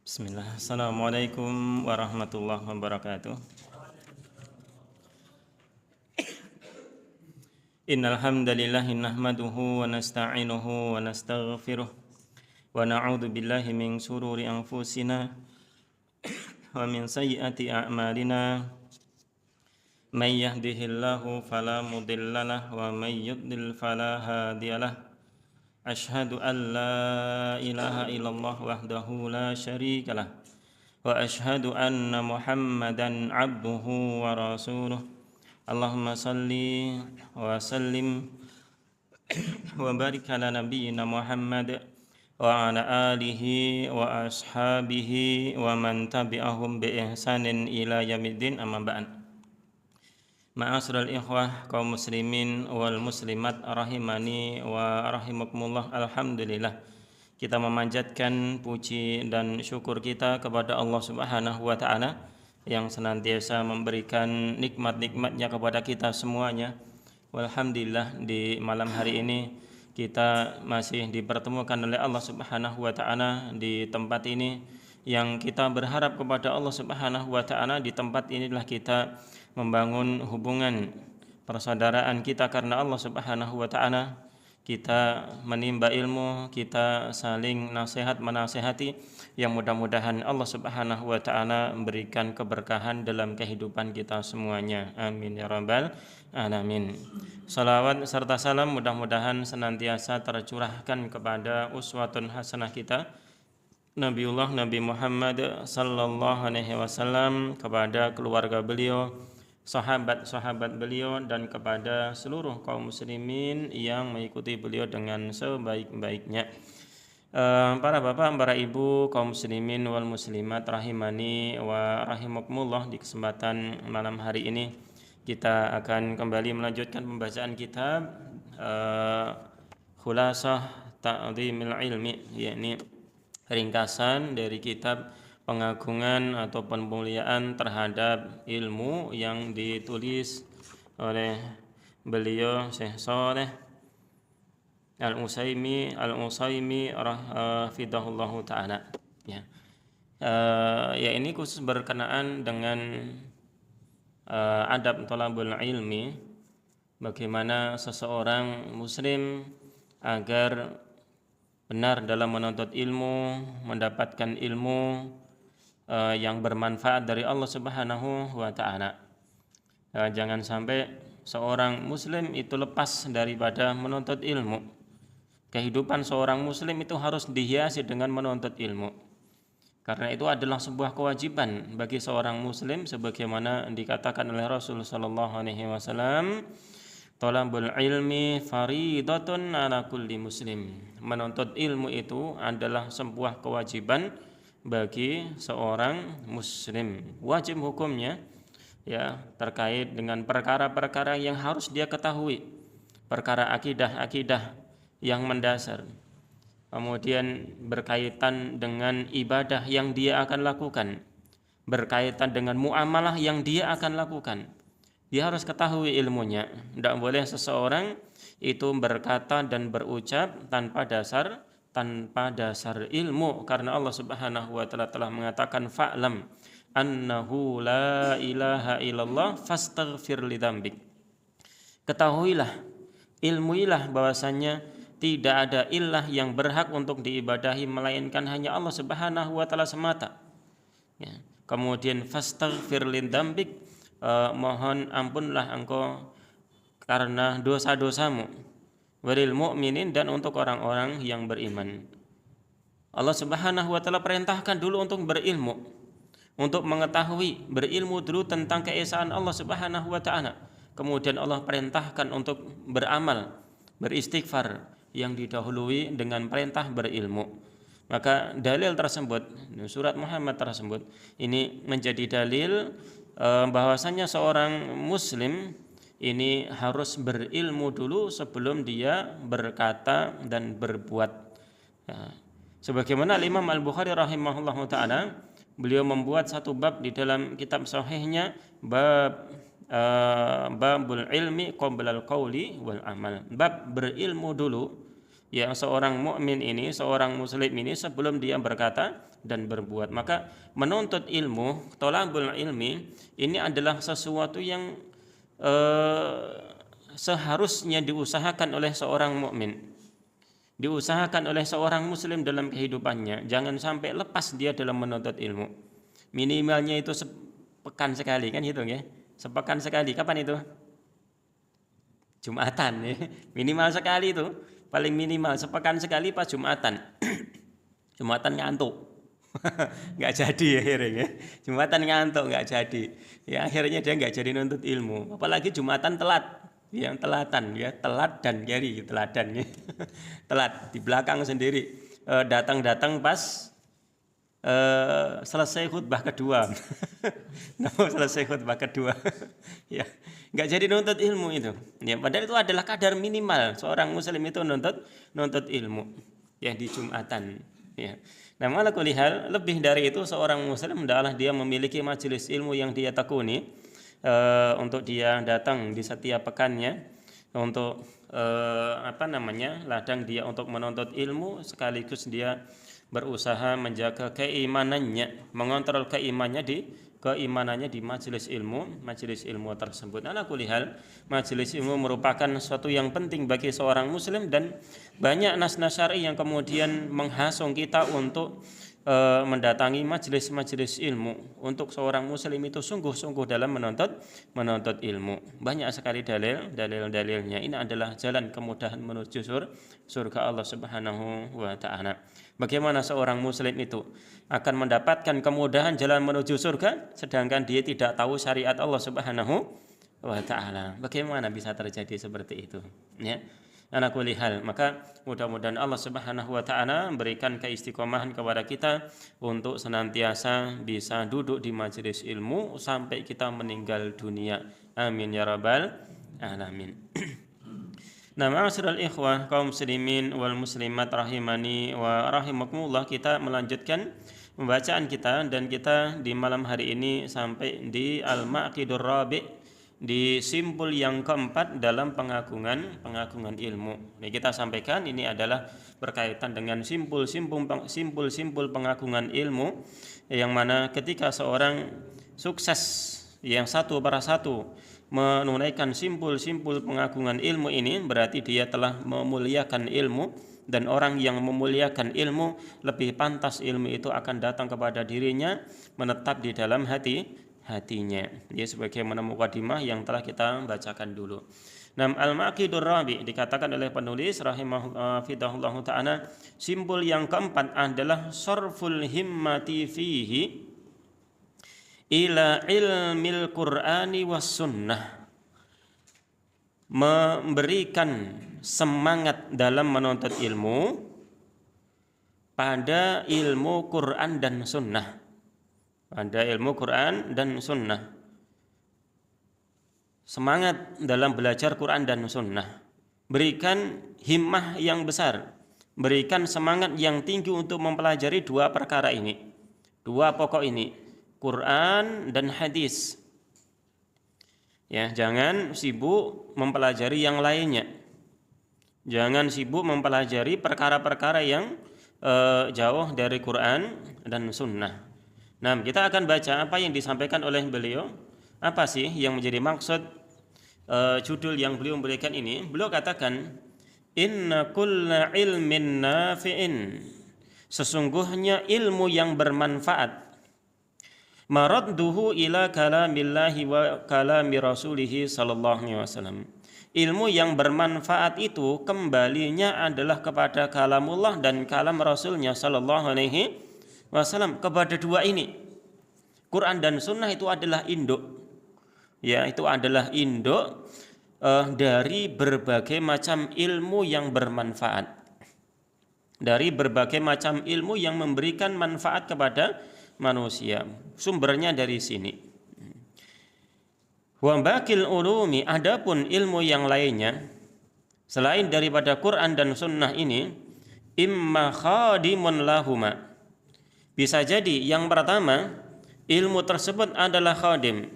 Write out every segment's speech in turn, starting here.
Bismillah. Assalamualaikum warahmatullahi wabarakatuh. Innal hamdalillah nahmaduhu wa nasta'inuhu wa nastaghfiruh wa na'udzu billahi min shururi anfusina wa min sayyiati a'malina. May yahdihillahu fala mudhillalah wa may yudlil fala hadiyalah. Ashhadu an la ilaha illallah wahdahu la syarikalah wa ashhadu anna Muhammadan abduhu wa rasuluh. Allahumma salli wa sallim wa barik ala nabiyyina Muhammad wa ala alihi wa ashabihi wa man tabi'ahum bi ihsanin ila yaumiddin, amma ba'd. Ma'asyiral ikhwah kaum muslimin wal muslimat rahimani wa rahimakumullah. Alhamdulillah, kita memanjatkan puji dan syukur kita kepada Allah Subhanahu wa taala yang senantiasa memberikan nikmat-nikmatnya kepada kita semuanya. Walhamdulillah, di malam hari ini kita masih dipertemukan oleh Allah Subhanahu wa taala di tempat ini, yang kita berharap kepada Allah Subhanahu wa taala di tempat inilah kita membangun hubungan persaudaraan kita karena Allah Subhanahu wa taala. Kita menimba ilmu, kita saling nasihat menasihati, yang mudah-mudahan Allah Subhanahu wa taala memberikan keberkahan dalam kehidupan kita semuanya. Amin ya rabbal alamin. Salawat serta salam mudah-mudahan senantiasa tercurahkan kepada uswatun hasanah kita Nabiullah Nabi Muhammad sallallahu alaihi wasallam, kepada keluarga beliau, sahabat-sahabat beliau, dan kepada seluruh kaum muslimin yang mengikuti beliau dengan sebaik-baiknya. Para bapak, para ibu, kaum muslimin wal muslimat rahimani wa rahimakumullah, di kesempatan malam hari ini kita akan kembali melanjutkan pembacaan kitab Khulasah Ta'dhimil Ilmi, yakni ringkasan dari kitab pengagungan atau pemuliaan terhadap ilmu yang ditulis oleh beliau Syekh Shalih Al-Utsaimin hafidhahullahu taala. Ya, ini khusus berkenaan dengan adab thalabul ilmi, bagaimana seseorang muslim agar benar dalam menuntut ilmu, mendapatkan ilmu yang bermanfaat dari Allah Subhanahu wa taala. Jangan sampai seorang muslim itu lepas daripada menuntut ilmu. Kehidupan seorang muslim itu harus dihiasi dengan menuntut ilmu, karena itu adalah sebuah kewajiban bagi seorang muslim, sebagaimana dikatakan oleh Rasul sallallahu alaihi wasallam, thalabul ilmi faridatun ala kulli muslim. Menuntut ilmu itu adalah sebuah kewajiban bagi seorang muslim. Wajib hukumnya ya terkait dengan perkara-perkara yang harus dia ketahui, perkara akidah-akidah yang mendasar. Kemudian berkaitan dengan ibadah yang dia akan lakukan, berkaitan dengan muamalah yang dia akan lakukan. Dia harus ketahui ilmunya. Tidak boleh seseorang itu berkata dan berucap tanpa dasar ilmu, karena Allah Subhanahu wa taala telah mengatakan fa'lam annahu la ilaha illallah fastaghfir lidzambik. Ketahuilah, ilmuilah bahwasanya tidak ada ilah yang berhak untuk diibadahi melainkan hanya Allah Subhanahu wa taala semata. Ya. Kemudian fastaghfir lidzambik, mohon ampunlah engkau karena dosa-dosamu, walil mu'minin, dan untuk orang-orang yang beriman. Allah Subhanahu wa taala perintahkan dulu untuk berilmu, untuk mengetahui, berilmu dulu tentang keesaan Allah Subhanahu wa taala. Kemudian Allah perintahkan untuk beramal, beristighfar, yang didahului dengan perintah berilmu. Maka dalil tersebut, surat Muhammad tersebut, ini menjadi dalil bahwasanya seorang muslim ini harus berilmu dulu sebelum dia berkata dan berbuat. Ya. Sebagaimana Imam Al-Bukhari rahimahullahu taala, beliau membuat satu bab di dalam kitab sahihnya, babul ilmi qabla al-qauli wal amal. Bab berilmu dulu ya seorang mukmin ini, seorang muslim ini sebelum dia berkata dan berbuat. Maka menuntut ilmu, thalabul ilmi ini adalah sesuatu yang seharusnya diusahakan oleh seorang mukmin, diusahakan oleh seorang muslim dalam kehidupannya. Jangan sampai lepas dia dalam menuntut ilmu. Minimalnya itu sepekan sekali, kan hitung ya. Sepekan sekali, kapan itu? Jumatan ya. Minimal sekali itu, paling minimal sepekan sekali pas Jumatan. Jumatan ngantuk. Nggak jadi akhirnya ya. Jumatan ngantuk nggak jadi. Ya akhirnya dia nggak jadi nuntut ilmu. Apalagi Jumatan telat. Yang telatan ya, telat dan gari teladan ya. Telat di belakang sendiri. Datang-datang pas selesai khutbah kedua. Selesai khutbah kedua. Ya, nggak jadi nuntut ilmu itu. Ya, padahal itu adalah kadar minimal seorang muslim itu nuntut ilmu. Ya di Jumatan. Ya. Nah, ala kulli hal, lebih dari itu seorang muslim adalah dia memiliki majelis ilmu yang dia tekuni, untuk dia datang di setiap pekannya untuk ladang dia untuk menuntut ilmu, sekaligus dia berusaha menjaga keimanannya, mengontrol keimanannya di majelis ilmu tersebut. Ala kulli hal, majelis ilmu merupakan sesuatu yang penting bagi seorang muslim, dan banyak nas-nas syar'i yang kemudian menghasung kita untuk mendatangi majelis-majelis ilmu. Untuk seorang muslim itu sungguh-sungguh dalam menuntut ilmu. Banyak sekali dalilnya. Ini adalah jalan kemudahan menuju surga Allah Subhanahu wa taala. Bagaimana seorang muslim itu akan mendapatkan kemudahan jalan menuju surga sedangkan dia tidak tahu syariat Allah Subhanahu wa taala? Bagaimana bisa terjadi seperti itu? Ya. Ala kulli hal, maka mudah-mudahan Allah Subhanahu wa taala memberikan keistiqomahan kepada kita untuk senantiasa bisa duduk di majelis ilmu sampai kita meninggal dunia. Amin ya rabbal alamin. Nah, ma'asyiral ikhwah kaum muslimin wal muslimat rahimani wa rahimakumullah, kita melanjutkan pembacaan kita, dan kita di malam hari ini sampai di Al-Maqidur Rabi', di simpul yang keempat dalam pengagungan ilmu. Ini kita sampaikan, ini adalah berkaitan dengan simpul pengagungan ilmu, yang mana ketika seorang sukses yang satu persatu menunaikan simpul pengagungan ilmu ini, berarti dia telah memuliakan ilmu, dan orang yang memuliakan ilmu lebih pantas ilmu itu akan datang kepada dirinya, menetap di dalam hatinya. Dia sebagaimana mukadimah yang telah kita bacakan dulu. Nam al-maqidur rabi, dikatakan oleh penulis rahimahullah ta'ala, simpul yang keempat adalah sarful himmati fihi ila ilmil qur'ani was sunnah. Memberikan semangat dalam menuntut ilmu pada ilmu Quran dan sunnah. Pada ilmu Quran dan sunnah. Semangat dalam belajar Quran dan sunnah. Berikan himmah yang besar, berikan semangat yang tinggi untuk mempelajari dua perkara ini, dua pokok ini, Quran dan hadis. Ya, jangan sibuk mempelajari yang lainnya. Jangan sibuk mempelajari perkara-perkara yang jauh dari Quran dan sunnah. Nah, kita akan baca apa yang disampaikan oleh beliau. Apa sih yang menjadi maksud judul yang beliau berikan ini? Beliau katakan, inna kulla ilmin nafi'in, sesungguhnya ilmu yang bermanfaat, maradduhu ila kalamillahi wa kalami rasulihi sallallahu alaihi wasallam. Ilmu yang bermanfaat itu kembalinya adalah kepada kalamullah dan kalam rasulnya sallallahu alaihi wasallam. Kepada dua ini, Quran dan sunnah, itu adalah induk. Ya, itu adalah induk dari berbagai macam ilmu yang bermanfaat. Dari berbagai macam ilmu yang memberikan manfaat kepada manusia. Sumbernya dari sini. Wa baqil ulumi, adapun ilmu yang lainnya selain daripada Quran dan sunnah ini, imma khadimun lahuma. Bisa jadi yang pertama, ilmu tersebut adalah khadim,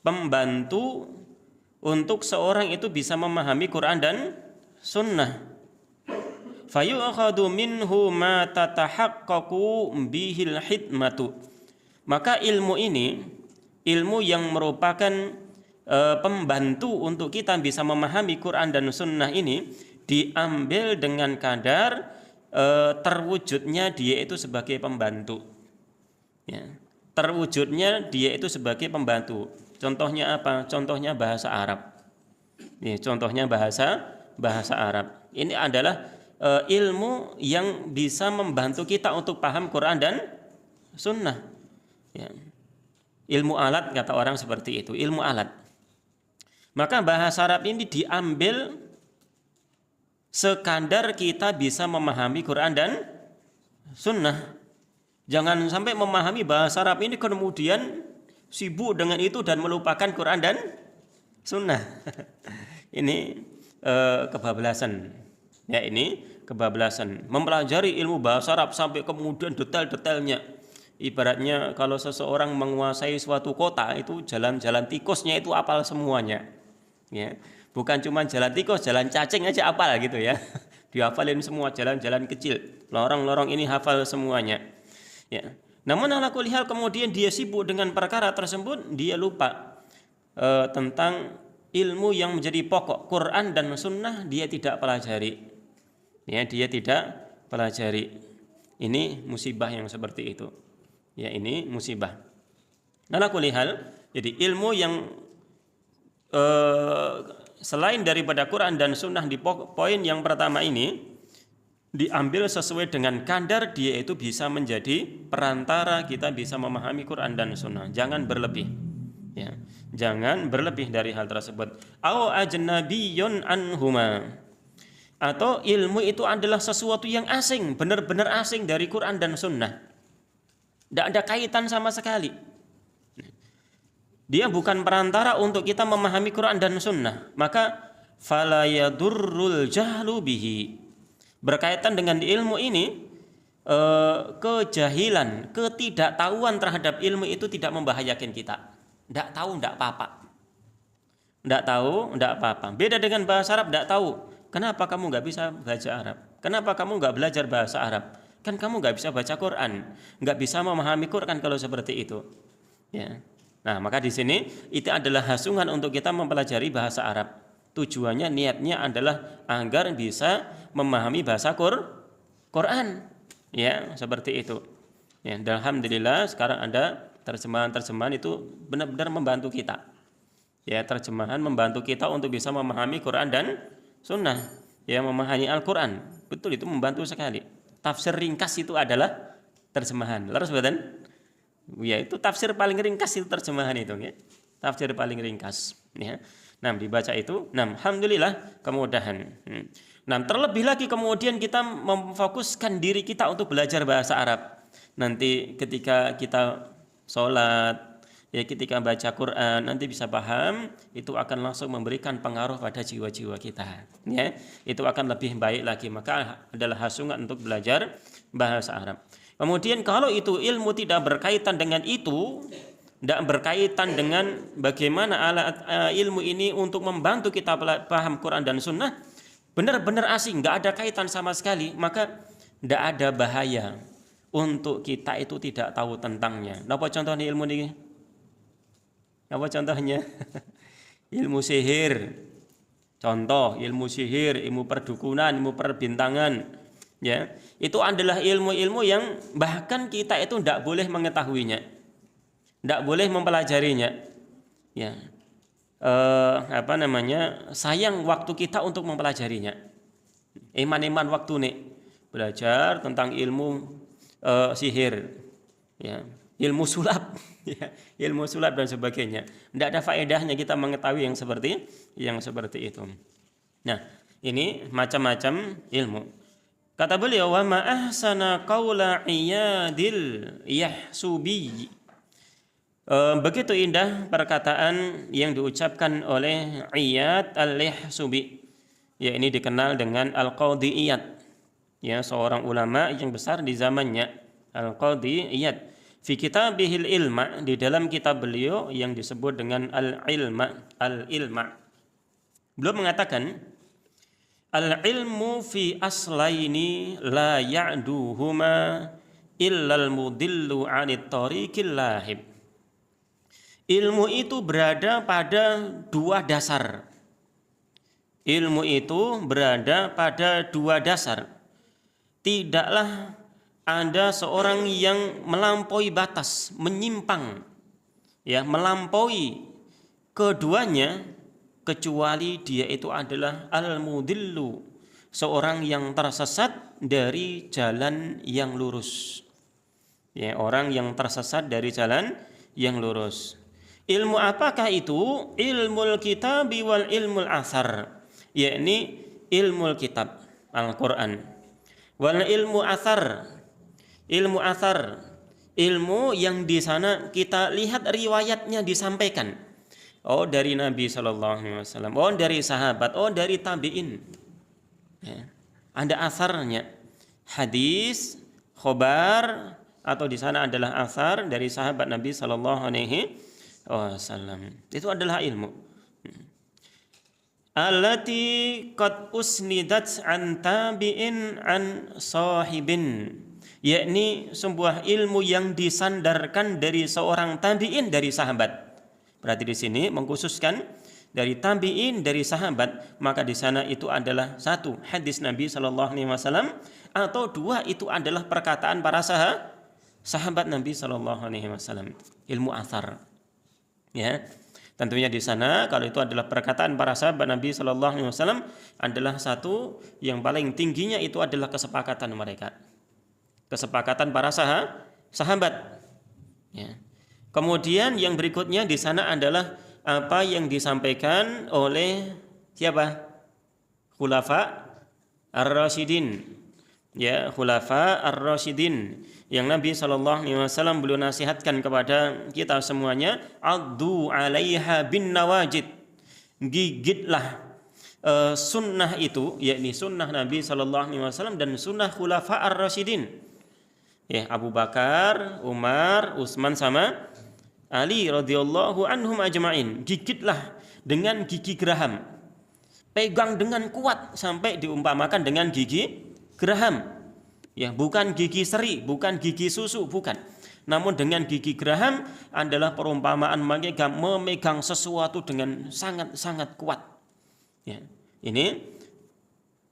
pembantu untuk seorang itu bisa memahami Quran dan sunnah. fayu'khadhu minhu ma tatahaqqaqu bihil hikmatu. Maka ilmu ini, ilmu yang merupakan pembantu untuk kita bisa memahami Quran dan Sunnah ini, diambil dengan kadar terwujudnya dia itu sebagai pembantu. Ya. Terwujudnya dia itu sebagai pembantu. Contohnya apa? Contohnya bahasa Arab. Ya, contohnya bahasa Arab. Ini adalah ilmu yang bisa membantu kita untuk paham Quran dan Sunnah. Ya. Ilmu alat, kata orang seperti itu, ilmu alat. Maka bahasa Arab ini diambil sekadar kita bisa memahami Quran dan Sunnah. Jangan sampai memahami bahasa Arab ini kemudian sibuk dengan itu dan melupakan Quran dan Sunnah. Ini kebablasan. Ya, ini kebablasan. Mempelajari ilmu bahasa Arab sampai kemudian detail-detailnya. Ibaratnya kalau seseorang menguasai suatu kota, itu jalan-jalan tikusnya itu apal semuanya. Ya. Bukan cuma jalan tikus, jalan cacing aja apal gitu ya. Dihafalin semua, jalan-jalan kecil, lorong-lorong ini hafal semuanya. Ya. Namun ala kulli hal kemudian dia sibuk dengan perkara tersebut, dia lupa tentang ilmu yang menjadi pokok Quran dan Sunnah, dia tidak pelajari. Ya, dia tidak pelajari. Ini musibah yang seperti itu. Ya, ini musibah. Ala kulli hal, jadi ilmu yang selain daripada Quran dan Sunnah di poin yang pertama ini diambil sesuai dengan kadar dia itu bisa menjadi perantara kita bisa memahami Quran dan Sunnah. Jangan berlebih, ya. Jangan berlebih dari hal tersebut. Au ajnabiyyun anhuma, atau ilmu itu adalah sesuatu yang asing, benar-benar asing dari Quran dan Sunnah. Tidak ada kaitan sama sekali. Dia bukan perantara untuk kita memahami Quran dan Sunnah. Maka fala yadurrul jahlu bihi. Berkaitan dengan ilmu ini, kejahilan, ketidaktahuan terhadap ilmu itu tidak membahayakan kita. Tidak tahu, tidak apa-apa. Tidak tahu, tidak apa-apa. Beda dengan bahasa Arab, tidak tahu. Kenapa kamu nggak bisa baca Arab? Kenapa kamu nggak belajar bahasa Arab? Kan kamu nggak bisa baca Quran, nggak bisa memahami Quran kalau seperti itu. Ya. Nah, maka di sini itu adalah hasungan untuk kita mempelajari bahasa Arab. Tujuannya, niatnya adalah agar bisa memahami bahasa Quran. Ya, seperti itu. Ya, dan alhamdulillah sekarang ada terjemahan-terjemahan itu benar-benar membantu kita. Ya, terjemahan membantu kita untuk bisa memahami Quran dan Sunnah. Ya, memahami Al-Quran. Betul, itu membantu sekali. Tafsir ringkas itu adalah terjemahan. Lalu sebenarnya, ya itu tafsir paling ringkas itu terjemahan itu. Ya. Tafsir paling ringkas. Ya. Nah, dibaca itu, nah, alhamdulillah kemudahan. Nah, terlebih lagi kemudian kita memfokuskan diri kita untuk belajar bahasa Arab. Nanti ketika kita sholat, ya ketika baca Quran, nanti bisa paham, itu akan langsung memberikan pengaruh pada jiwa-jiwa kita. Ya, itu akan lebih baik lagi. Maka adalah hasungan untuk belajar bahasa Arab. Kemudian kalau itu ilmu tidak berkaitan dengan itu, tidak berkaitan dengan bagaimana alat ilmu ini untuk membantu kita paham Quran dan Sunnah, benar-benar asing, nggak ada kaitan sama sekali, maka tidak ada bahaya untuk kita itu tidak tahu tentangnya. Apa contohnya ilmu ini? Apa contohnya? Ilmu sihir. Contoh ilmu sihir, ilmu perdukunan, ilmu perbintangan. Ya, itu adalah ilmu-ilmu yang bahkan kita itu tidak boleh mengetahuinya, tidak boleh mempelajarinya. Ya, sayang waktu kita untuk mempelajarinya. Iman waktu nih belajar tentang ilmu sihir, ya, ilmu sulap, ya, ilmu sulap dan sebagainya. Tidak ada faedahnya kita mengetahui yang seperti itu. Nah, ini macam-macam ilmu. Kata beliau, wa ma ahsana qaula iyadil yahsubi. Begitu indah perkataan yang diucapkan oleh Iyad al-Yahsubi. Ya, ini dikenal dengan Al-Qadhi Iyad. Ya, seorang ulama yang besar di zamannya, Al-Qadhi Iyad. Fi kitabihil ilma, di dalam kitab beliau yang disebut dengan Al-Ilma. Beliau mengatakan, Al-ilmu fi aslaini la ya'duhuma illal mudillu 'anit tariqil lahib. Ilmu itu berada pada dua dasar. Ilmu itu berada pada dua dasar. Tidaklah ada seorang yang melampaui batas, menyimpang, ya, melampaui keduanya, kecuali dia itu adalah al-mudillu, seorang yang tersesat dari jalan yang lurus. Ya, orang yang tersesat dari jalan yang lurus. Ilmu apakah itu? Ilmul kitabi wal ilmul athar, yakni ilmu kitab Al-Quran. Wal ilmu athar, ilmu athar, ilmu yang di sana kita lihat riwayatnya disampaikan. Oh, dari Nabi SAW, oh dari sahabat, oh dari tabi'in. Ya. Ada asarnya, hadis, khobar, atau di sana adalah asar dari sahabat Nabi SAW. Itu adalah ilmu. Allati qad usnidat an tabi'in an sahibin, yakni sebuah ilmu yang disandarkan dari seorang tabi'in dari sahabat. Berarti di sini mengkhususkan dari tabi'in dari sahabat, maka di sana itu adalah satu hadis Nabi SAW, atau dua itu adalah perkataan para sahabat Nabi SAW. Ilmu athar, ya. Tentunya di sana kalau itu adalah perkataan para sahabat Nabi SAW, adalah satu yang paling tingginya itu adalah kesepakatan mereka, kesepakatan para sahabat. Ya. Kemudian yang berikutnya di sana adalah apa yang disampaikan oleh siapa? Khulafa ar-rasyidin. Ya, khulafa ar-rasyidin yang Nabi SAW beliau nasihatkan kepada kita semuanya, addu 'alaiha bin nawajid. Gigitlah sunnah itu, yakni sunnah Nabi SAW dan sunnah khulafa ar-rasyidin. Ya, Abu Bakar, Umar, Utsman sama Ali radhiyallahu anhum ajma'in. Gigitlah dengan gigi geraham. Pegang dengan kuat sampai diumpamakan dengan gigi geraham. Ya, bukan gigi seri, bukan gigi susu, bukan. Namun dengan gigi geraham adalah perumpamaan memegang sesuatu dengan sangat-sangat kuat. Ya. Ini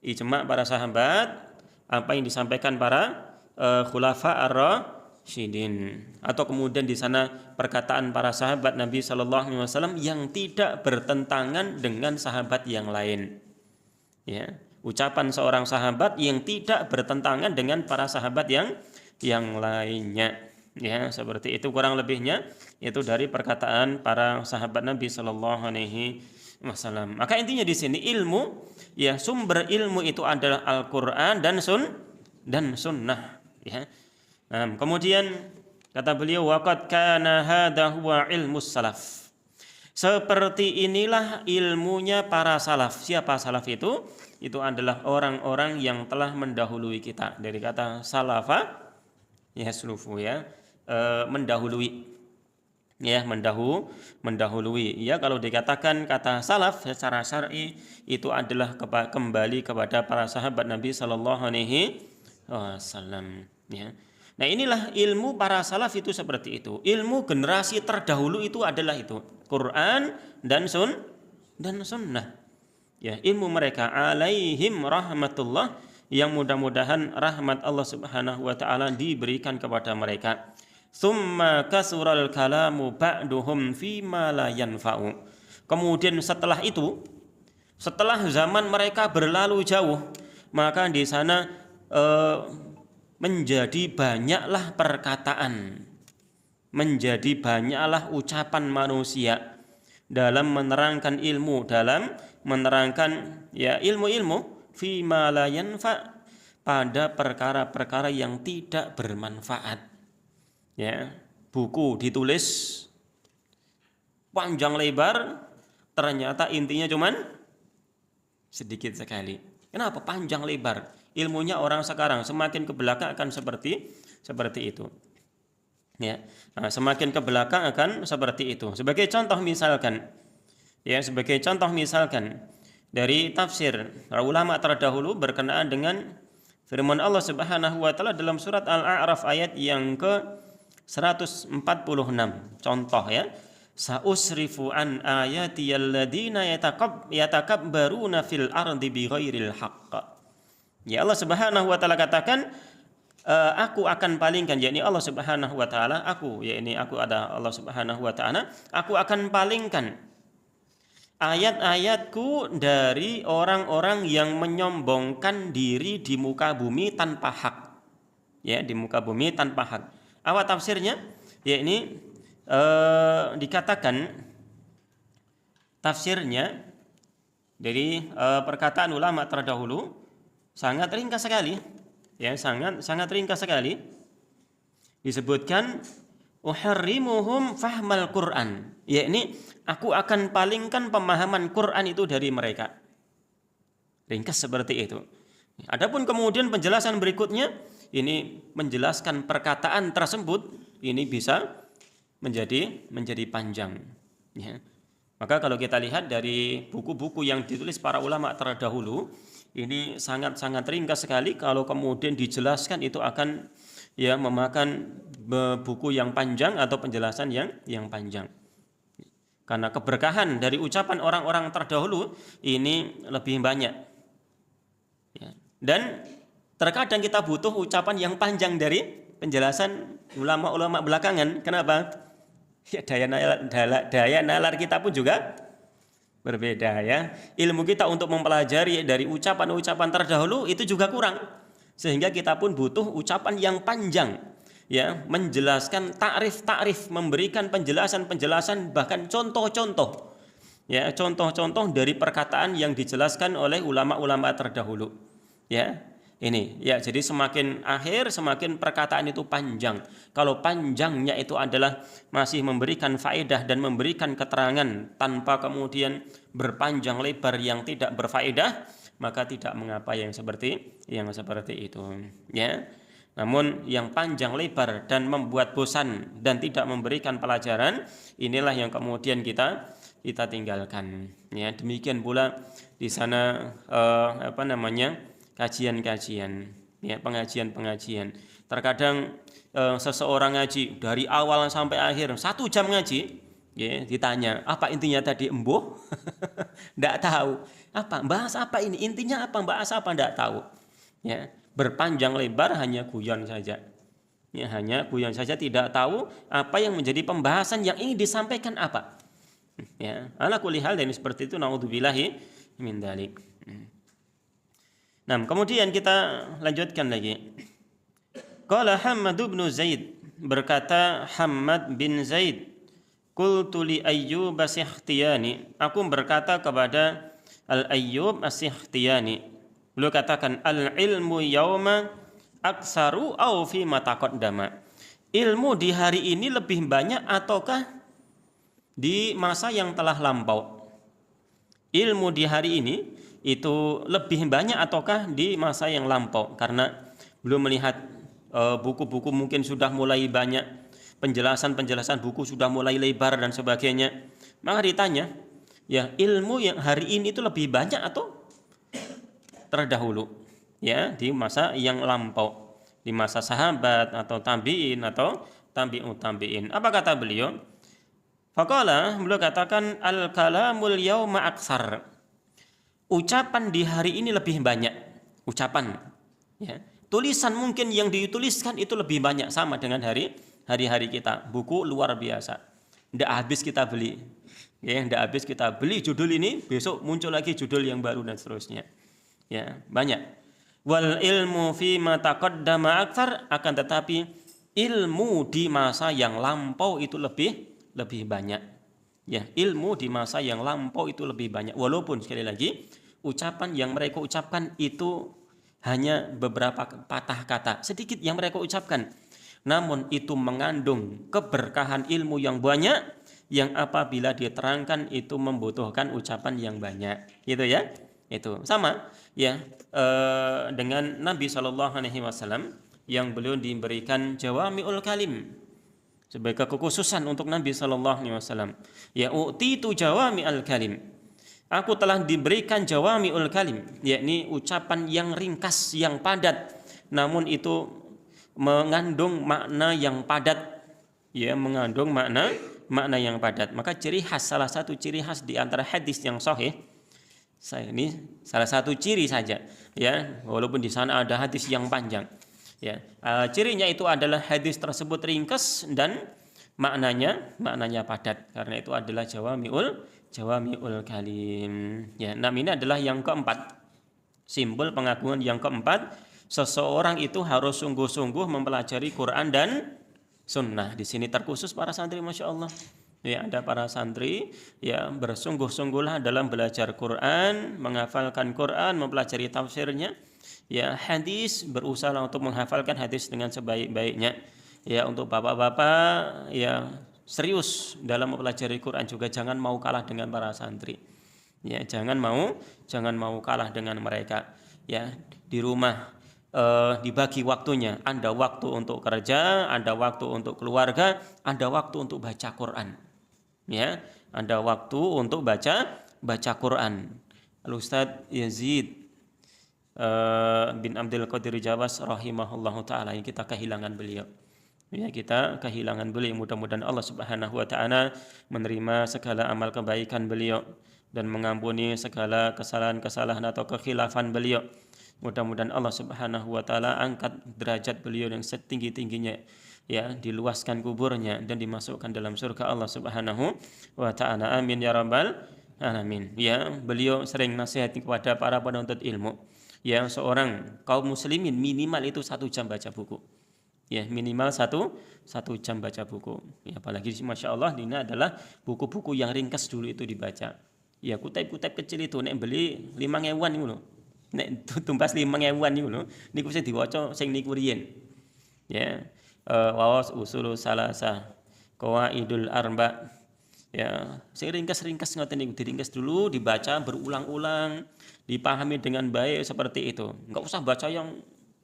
ijma' para sahabat, apa yang disampaikan para khulafa ar-rasyidin, atau kemudian di sana perkataan para sahabat Nabi SAW yang tidak bertentangan dengan sahabat yang lain. Ya, ucapan seorang sahabat yang tidak bertentangan dengan para sahabat yang lainnya. Ya, seperti itu kurang lebihnya itu dari perkataan para sahabat Nabi SAW. Maka intinya di sini ilmu, ya, sumber ilmu itu adalah Al-Qur'an dan sunnah. Ya. Nah, kemudian kata beliau, waqad kana hadha huwa ilmus salaf. Seperti inilah ilmunya para salaf. Siapa salaf itu? Itu adalah orang-orang yang telah mendahului kita. Dari kata salafa, yaslufu, ya, mendahului. Ya, mendahului. Ya, kalau dikatakan kata salaf secara syar'i itu adalah kembali kepada para sahabat Nabi sallallahu alaihi wasallam. Ya. Nah, inilah ilmu para salaf itu seperti itu. Ilmu generasi terdahulu itu adalah itu, Quran dan sunnah. Ya, ilmu mereka alaihim rahmatullah, yang mudah-mudahan rahmat Allah Subhanahu wa taala diberikan kepada mereka. Tsumma kasural kalamu ba'duhum fima la yanfa'u. Kemudian setelah itu, setelah zaman mereka berlalu jauh, maka di sana menjadi banyaklah perkataan, menjadi banyaklah ucapan manusia dalam menerangkan ilmu, dalam menerangkan, ya, ilmu-ilmu fima la yanfa, pada perkara-perkara yang tidak bermanfaat. Ya, buku ditulis panjang lebar, ternyata intinya cuman sedikit sekali. Kenapa panjang lebar? Ilmunya orang sekarang semakin ke belakang akan seperti itu. Ya, nah, semakin ke belakang akan seperti itu. Sebagai contoh misalkan, dari tafsir para ulama terdahulu berkenaan dengan firman Allah Subhanahu wa taala dalam surat Al-A'raf ayat yang ke 146. Contoh ya. Sa'usrifu an ayati alladziina yatakabbaruna fil ardi bighairil haqq. Ya, Allah Subhanahu wa taala katakan, aku akan palingkan, yakni Allah Subhanahu wa taala, aku ada Allah Subhanahu wa taala, aku akan palingkan ayat-ayatku dari orang-orang yang menyombongkan diri di muka bumi tanpa hak. Ya, di muka bumi tanpa hak. Apa tafsirnya? Ya, ini dikatakan tafsirnya dari perkataan ulama terdahulu sangat ringkas sekali. Ya, sangat ringkas sekali. Disebutkan uharrimuhum fahmal Qur'an, yakni aku akan palingkan pemahaman Quran itu dari mereka. Ringkas seperti itu. Adapun kemudian penjelasan berikutnya ini menjelaskan perkataan tersebut ini bisa menjadi panjang. Ya. Maka kalau kita lihat dari buku-buku yang ditulis para ulama terdahulu ini sangat ringkas sekali. Kalau kemudian dijelaskan itu akan ya memakan buku yang panjang atau penjelasan yang panjang. Karena keberkahan dari ucapan orang-orang terdahulu ini lebih banyak. Ya. Dan terkadang kita butuh ucapan yang panjang dari penjelasan ulama-ulama belakangan. Kenapa? Ya, daya nalar kita pun juga berbeda ya. Ilmu kita untuk mempelajari dari ucapan-ucapan terdahulu itu juga kurang. Sehingga kita pun butuh ucapan yang panjang. Ya, menjelaskan takrif, memberikan penjelasan, bahkan contoh-contoh. Ya, contoh-contoh dari perkataan yang dijelaskan oleh ulama-ulama terdahulu. Ya, ini ya, jadi semakin akhir semakin perkataan itu panjang. Kalau panjangnya itu adalah masih memberikan faedah dan memberikan keterangan tanpa kemudian berpanjang lebar yang tidak berfaedah, maka tidak mengapa yang seperti itu. Ya. Namun yang panjang lebar dan membuat bosan dan tidak memberikan pelajaran, inilah yang kemudian kita tinggalkan. Ya, demikian pula di sana kajian-kajian, ya, pengajian. Terkadang seseorang ngaji dari awal sampai akhir 1 jam ngaji, ya, ditanya apa intinya tadi, embuh, tidak tahu. Apa bahas apa ini? Intinya apa? Bahas apa? Tidak tahu. Ya, berpanjang lebar hanya guyon saja. Ya, hanya guyon saja, tidak tahu apa yang menjadi pembahasan yang ingin disampaikan apa. Ya, ala kulli hal, dan seperti itu naudzubillahi min dzalik. Nah, kemudian kita lanjutkan lagi. Qala Hammad bin Zaid, berkata Hammad bin Zaid, qultu li Ayyub as-Sikhtiyani, aku berkata kepada Al-Ayyub as-Sikhtiyani, beliau katakan al-ilmu yauma aksaru au fi ma taqaddama. Ilmu di hari ini lebih banyak ataukah di masa yang telah lampau? Ilmu di hari ini itu lebih banyak ataukah di masa yang lampau? Karena belum melihat buku-buku mungkin sudah mulai banyak, penjelasan buku sudah mulai lebar dan sebagainya. Maka ditanya, ya, ilmu yang hari ini itu lebih banyak atau terdahulu? Ya, di masa yang lampau, di masa sahabat atau tabi'in atau tabi'ut tabi'in. Apa kata beliau? Faqala, beliau katakan al-kalamul yauma aksar. Ucapan di hari ini lebih banyak. Ucapan, ya. Tulisan mungkin yang dituliskan itu lebih banyak, sama dengan hari-hari kita. Buku luar biasa. Tidak habis kita beli. Ya, tidak habis kita beli judul ini, besok muncul lagi judul yang baru dan seterusnya. Ya, banyak. Wal ilmu fi ma taqaddama aktsar, akan tetapi ilmu di masa yang lampau itu lebih banyak. Ya, ilmu di masa yang lampau itu lebih banyak. Walaupun sekali lagi ucapan yang mereka ucapkan itu hanya beberapa patah kata, sedikit yang mereka ucapkan. Namun itu mengandung keberkahan ilmu yang banyak, yang apabila diterangkan itu membutuhkan ucapan yang banyak. Gitu ya. Itu sama ya dengan Nabi SAW yang beliau diberikan jawami'ul kalim sebagai kekhususan untuk Nabi SAW. Ya, utitu jawami'ul kalim. Aku telah diberikan jawami'ul kalim, yakni ucapan yang ringkas, yang padat, namun itu mengandung makna yang padat, ya, mengandung makna yang padat. Maka salah satu ciri khas di antara hadis yang sahih, ini salah satu ciri saja, ya, walaupun di sana ada hadis yang panjang, ya, cirinya itu adalah hadis tersebut ringkas dan maknanya padat, karena itu adalah jawami'ul kalim, ya. Nah, ini adalah yang keempat, simbol pengagungan yang keempat, seseorang itu harus sungguh-sungguh mempelajari Quran dan Sunnah. Di sini terkhusus para santri, masya Allah. Ya, ada para santri, ya, bersungguh-sungguhlah dalam belajar Quran, menghafalkan Quran, mempelajari tafsirnya. Ya, hadis, berusaha untuk menghafalkan hadis dengan sebaik-baiknya. Ya, untuk bapak-bapak, ya, serius dalam mempelajari Quran juga, jangan mau kalah dengan para santri. Ya, jangan mau kalah dengan mereka. Ya, di rumah dibagi waktunya. Ada waktu untuk kerja, ada waktu untuk keluarga, ada waktu untuk baca Quran. Ya, ada waktu untuk baca Quran. Al-Ustadz Yazid bin Abdul Qadir Jawas rahimahullahu taala, yang kita kehilangan beliau. Ya, kita kehilangan beliau. Mudah-mudahan Allah Subhanahu wa taala menerima segala amal kebaikan beliau dan mengampuni segala kesalahan-kesalahan atau kekhilafan beliau. Mudah-mudahan Allah Subhanahu wa taala angkat derajat beliau yang setinggi-tingginya, ya, diluaskan kuburnya dan dimasukkan dalam surga Allah Subhanahu wa taala. Amin ya rabbal alamin. Ya, beliau sering nasihati kepada para penuntut ilmu, ya, seorang kaum muslimin minimal itu 1 jam baca buku. Ya, minimal satu jam baca buku. Ya, apalagi masya Allah ini adalah buku-buku yang ringkas dulu itu dibaca. Ya, kutip-kutip kecil itu nek beli 5.000-an itu loh. Nek tumpas 5.000-an itu loh. Niku sing diwaca sing niku riyen. Ya, wawas usul salasah, qawaidul arba. Ya, sing ringkas-ringkas ngoten niku, diringkas dulu, dibaca berulang-ulang, dipahami dengan baik seperti itu. Enggak usah baca yang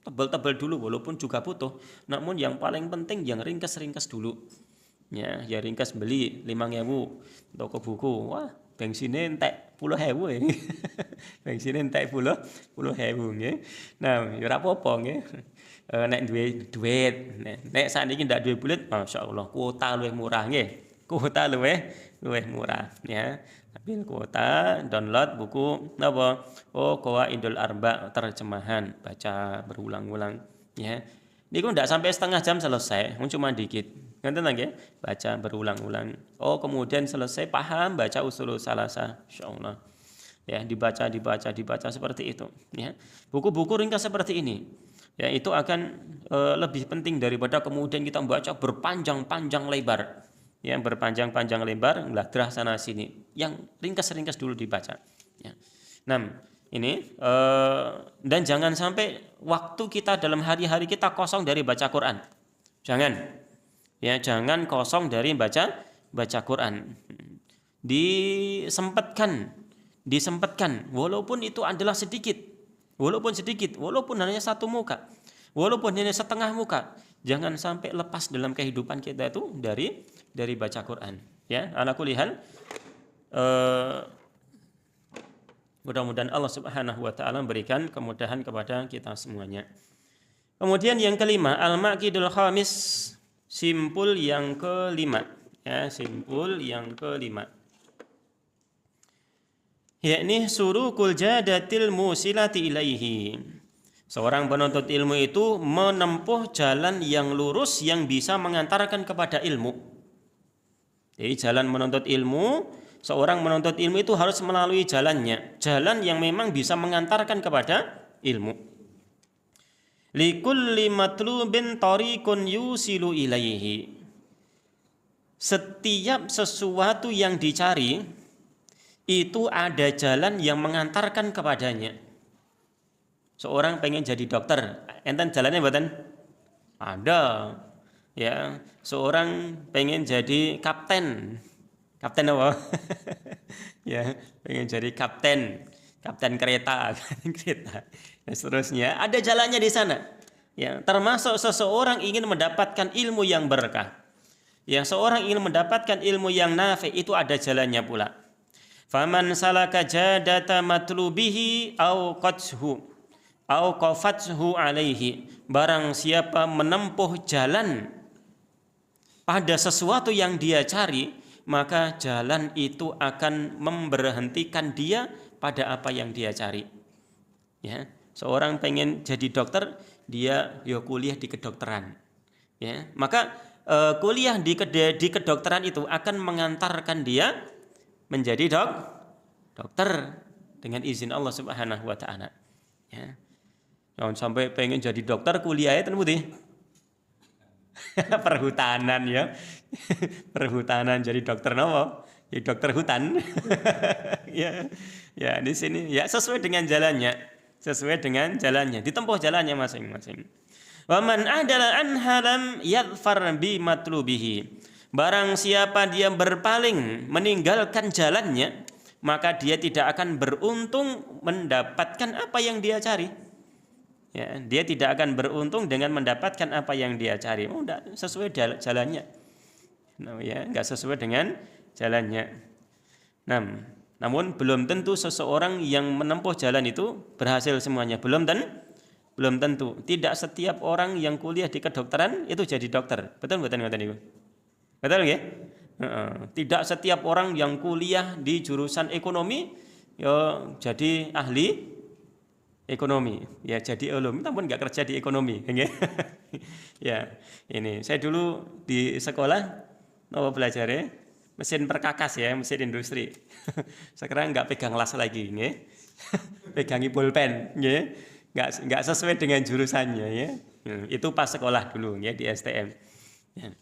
tebal-tebal dulu, walaupun juga butuh, namun yang paling penting yang ringkas-ringkas dulu. Ya, ya ringkas, beli 5.000 toko buku. Wah, bensinnya entek 10.000 ya. Bensinnya entek 10.000 nggih. Nah, ya ora apa-apa nggih. Nek duwe duit, nek sakniki ndak duwe bulet, masyaallah kuota luwih murah nggih. Kuota luwih murah, ya. Ambil kuota, download buku apa? Oh, Qawaidul Arba, terjemahan, baca berulang-ulang, ya. Niku ndak sampai setengah jam selesai, cuma dikit. Ngoten nggih, baca berulang-ulang. Oh, kemudian selesai paham, baca usul salasah, insyaallah. Ya, dibaca seperti itu, ya. Buku-buku ringkas seperti ini, ya, itu akan lebih penting daripada kemudian kita membaca berpanjang-panjang lebar. Yang berpanjang-panjang lebar, ngladrah sana sini. Yang ringkas-ringkas dulu dibaca. Ya. Nah, ini dan jangan sampai waktu kita dalam hari-hari kita kosong dari baca Quran. Jangan, ya, jangan kosong dari baca Quran. Disempatkan, walaupun itu adalah sedikit, walaupun hanya 1 muka, walaupun hanya setengah muka. Jangan sampai lepas dalam kehidupan kita itu dari baca Quran. Ya, ala kulli hal, mudah-mudahan Allah Subhanahu wa taala memberikan kemudahan kepada kita semuanya. Kemudian yang kelima, al-maqidul khamis, simpul yang kelima, ya, simpul yang kelima. Yakni surukul jadatil musilati ilaihi. Seorang penuntut ilmu itu menempuh jalan yang lurus yang bisa mengantarkan kepada ilmu. Jadi jalan menuntut ilmu, seorang menuntut ilmu itu harus melalui jalannya, jalan yang memang bisa mengantarkan kepada ilmu. Likulli matlubin tariqun yusilu ilaihi. Setiap sesuatu yang dicari itu ada jalan yang mengantarkan kepadanya. Seorang pengen jadi dokter, enten jalannya mboten? Ada. Ya, seorang pengen jadi kapten. Kapten apa? Ya, pengen jadi kapten kereta, dan seterusnya. Ada jalannya di sana. Ya, termasuk seseorang ingin mendapatkan ilmu yang berkah. Yang seorang ingin mendapatkan ilmu yang nafi, itu ada jalannya pula. Faman salaka jadata matlubihi au qafathu alaihi. Barang siapa menempuh jalan pada sesuatu yang dia cari, maka jalan itu akan memberhentikan dia pada apa yang dia cari. Ya, seorang pengen jadi dokter, dia kuliah di kedokteran. Ya, maka kuliah di kedokteran itu akan mengantarkan dia menjadi dokter dengan izin Allah Subhanahu wa taala. Ya. Jangan sampai pengen jadi dokter kuliahnya ten putih. Perhutanan ya. Perhutanan jadi dokter napa? Ya dokter hutan. Ya. Ya, di sini ya sesuai dengan jalannya. Sesuai dengan jalannya, ditempuh jalannya masing-masing. Wa man adala anha lam yadfar bi matlubihi. Barang siapa dia berpaling meninggalkan jalannya, maka dia tidak akan beruntung mendapatkan apa yang dia cari. Ya, dia tidak akan beruntung dengan mendapatkan apa yang dia cari. Enggak sesuai jalannya. Nah, ya, enggak sesuai dengan jalannya. Namun belum tentu seseorang yang menempuh jalan itu berhasil semuanya. Belum tentu. Tidak setiap orang yang kuliah di kedokteran itu jadi dokter. Betul Ibu? Betul ya? Tidak setiap orang yang kuliah di jurusan ekonomi jadi ahli ekonomi. Ya jadi ulum, namun enggak kerja di ekonomi. Ya, ini saya dulu di sekolah belajar ya mesin perkakas ya, mesin industri. Sekarang enggak pegang las lagi, nggih. Pegangi pulpen, nggih. Enggak sesuai dengan jurusannya ya. Itu pas sekolah dulu ya di STM. Ya.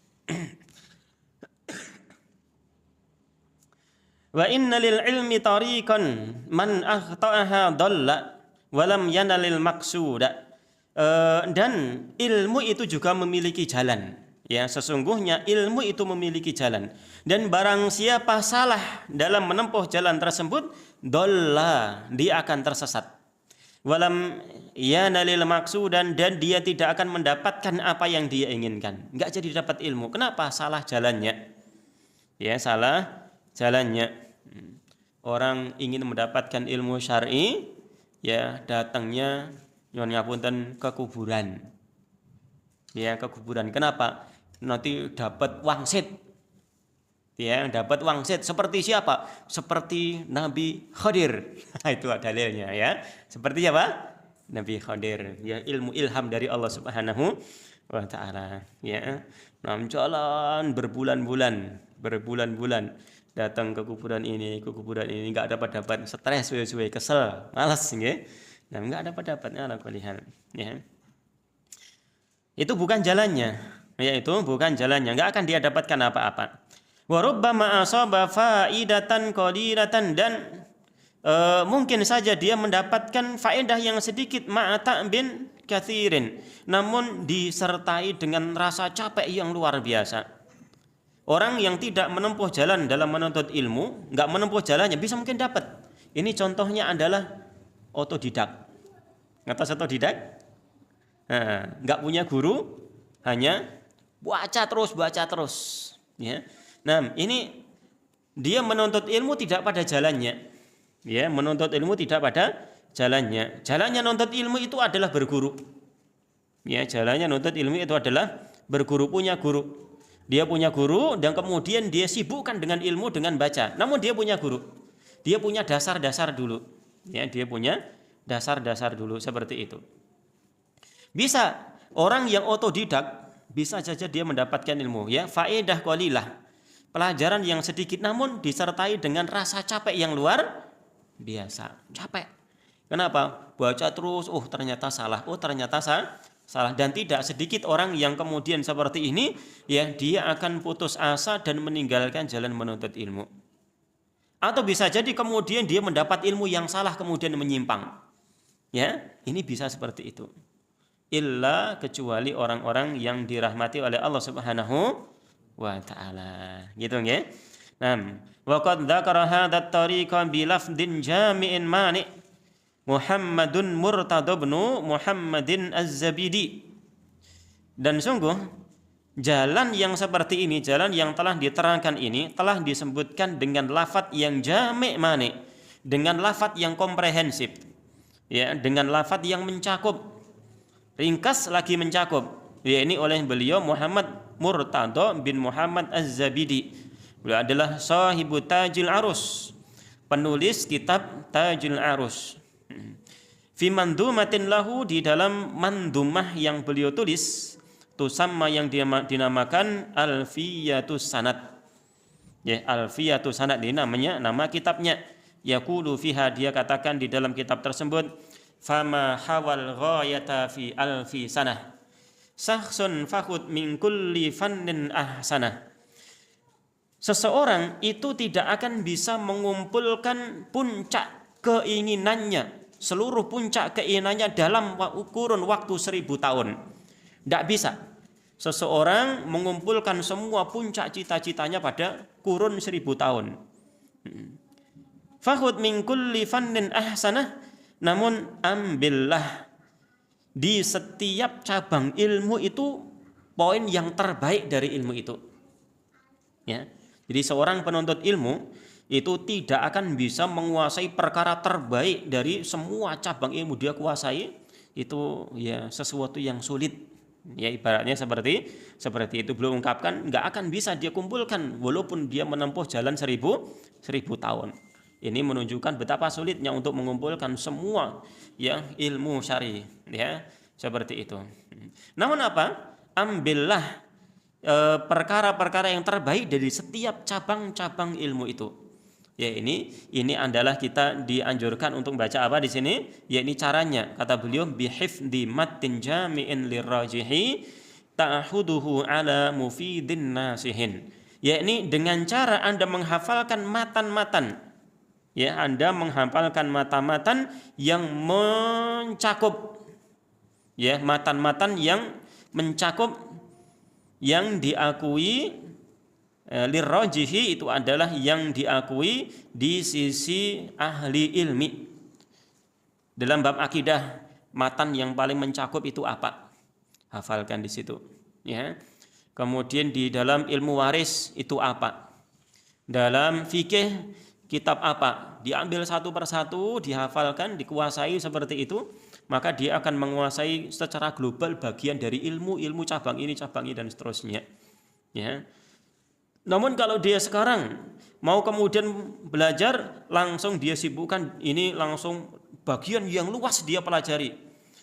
Wa inna lil ilmi tariqan man akhta'aha dhalla wa lam yanalil maqsuda. Dan ilmu itu juga memiliki jalan. Ya, sesungguhnya ilmu itu memiliki jalan. Dan barang siapa salah dalam menempuh jalan tersebut, dhalla, dia akan tersesat. Walam yanalil maqsudan, dan dia tidak akan mendapatkan apa yang dia inginkan. Enggak jadi dapat ilmu. Kenapa? Salah jalannya. Ya, salah jalannya. Orang ingin mendapatkan ilmu syar'i, ya datangnya nyuwun ngapunten ke kuburan. Ya, ke kuburan. Kenapa? Nanti dapat wangsit. Ya, dapat wangsit seperti siapa? Seperti Nabi Khadir. Itu dalilnya ya. Seperti siapa? Nabi Khadir. Ya, ilmu ilham dari Allah Subhanahu wa taala. Ya. Jalan berbulan-bulan datang ke kuburan ini enggak dapat stres, suwe-suwe, kesel, malas nggih. Nah, enggak dapat-dapatnya ala kulihan, ya. Itu bukan jalannya. Ya, itu bukan jalannya, enggak akan dia dapatkan apa-apa. Wa rubbama asaba faidatan qalilatan, dan mungkin saja dia mendapatkan faedah yang sedikit ma'ata'bin katsirin, namun disertai dengan rasa capek yang luar biasa. Orang yang tidak menempuh jalan dalam menuntut ilmu, enggak menempuh jalannya, bisa mungkin dapat. Ini contohnya adalah otodidak. Ngatas otodidak? Enggak punya guru, hanya baca terus. Ya. Nah, ini dia menuntut ilmu tidak pada jalannya. Ya, menuntut ilmu tidak pada jalannya. Jalannya menuntut ilmu itu adalah berguru. Ya, jalannya menuntut ilmu itu adalah berguru, punya guru. Dia punya guru dan kemudian dia sibukkan dengan ilmu dengan baca. Namun dia punya guru. Dia punya dasar-dasar dulu. Ya, dia punya dasar-dasar dulu seperti itu. Bisa orang yang otodidak bisa saja dia mendapatkan ilmu, ya, faedah qalilah. Pelajaran yang sedikit namun disertai dengan rasa capek yang luar biasa. Capek. Kenapa? Baca terus, ternyata salah. Ternyata salah. Dan tidak sedikit orang yang kemudian seperti ini, ya, dia akan putus asa dan meninggalkan jalan menuntut ilmu. Atau bisa jadi kemudian dia mendapat ilmu yang salah kemudian menyimpang. Ya, ini bisa seperti itu. Illa kecuali orang-orang yang dirahmati oleh Allah Subhanahu wa taala. Gitu nggih. Nah, wa qad dzakara hadzal tariqa bi lafdin jami'in mani' Muhammadun Murtadha bin Muhammadin Az-Zabidi. Dan sungguh Jalan yang seperti ini, jalan yang telah diterangkan ini telah disebutkan dengan lafadz yang jami' mani, dengan lafadz yang komprehensif, ya, dengan lafadz yang mencakup, ringkas lagi mencakup. Ya, ini oleh beliau Muhammad Murtadha bin Muhammad Az-Zabidi. Beliau adalah sahibu Tajul Arus, penulis kitab Tajul Arus. Fi mandumatin lahu, di dalam mandumah yang beliau tulis, tusamma yang dinamakan Alfiyatus Sanad. Ya, Alfiyatus Sanad ini namanya, nama kitabnya. Yaqulu fiha, dia katakan di dalam kitab tersebut, fama hawal ghayata fi alfi sanah sahsun fakhud min kulli fannin ahsanah. Seseorang itu tidak akan bisa mengumpulkan puncak keinginannya, seluruh puncak keinginannya dalam kurun waktu 1000 tahun. Tidak bisa seseorang mengumpulkan semua puncak cita-citanya pada kurun 1000 tahun. Fakhud min kulli fannin ahsanah, namun ambillah di setiap cabang ilmu itu poin yang terbaik dari ilmu itu. Ya. Jadi seorang penuntut ilmu itu tidak akan bisa menguasai perkara terbaik dari semua cabang ilmu dia kuasai, itu ya sesuatu yang sulit. Ya, ibaratnya seperti itu, belum ungkapkan, nggak akan bisa dia kumpulkan walaupun dia menempuh jalan 1000 tahun. Ini menunjukkan betapa sulitnya untuk mengumpulkan semua ya ilmu syar'i, ya, seperti itu. Namun apa? Ambillah perkara-perkara yang terbaik dari setiap cabang-cabang ilmu itu. Ya, ini adalah kita dianjurkan untuk baca apa di sini? Ya, ini caranya. Kata beliau, bihifdzi mattin jami'in lirajihi ta'khuduhu ala mufidin nasihin. Ya, ini dengan cara Anda menghafalkan matan-matan. Ya, Anda menghafalkan matan-matan yang mencakup, ya, matan-matan yang mencakup, yang diakui lirrajihi, itu adalah yang diakui di sisi ahli ilmi. Dalam bab akidah, matan yang paling mencakup itu apa? Hafalkan di situ, ya. Kemudian di dalam ilmu waris itu apa? Dalam fikih kitab apa? Diambil satu persatu, dihafalkan, dikuasai seperti itu, maka dia akan menguasai secara global bagian dari ilmu cabang ini dan seterusnya. Ya. Namun kalau dia sekarang mau kemudian belajar, langsung dia sibukkan ini, langsung bagian yang luas dia pelajari,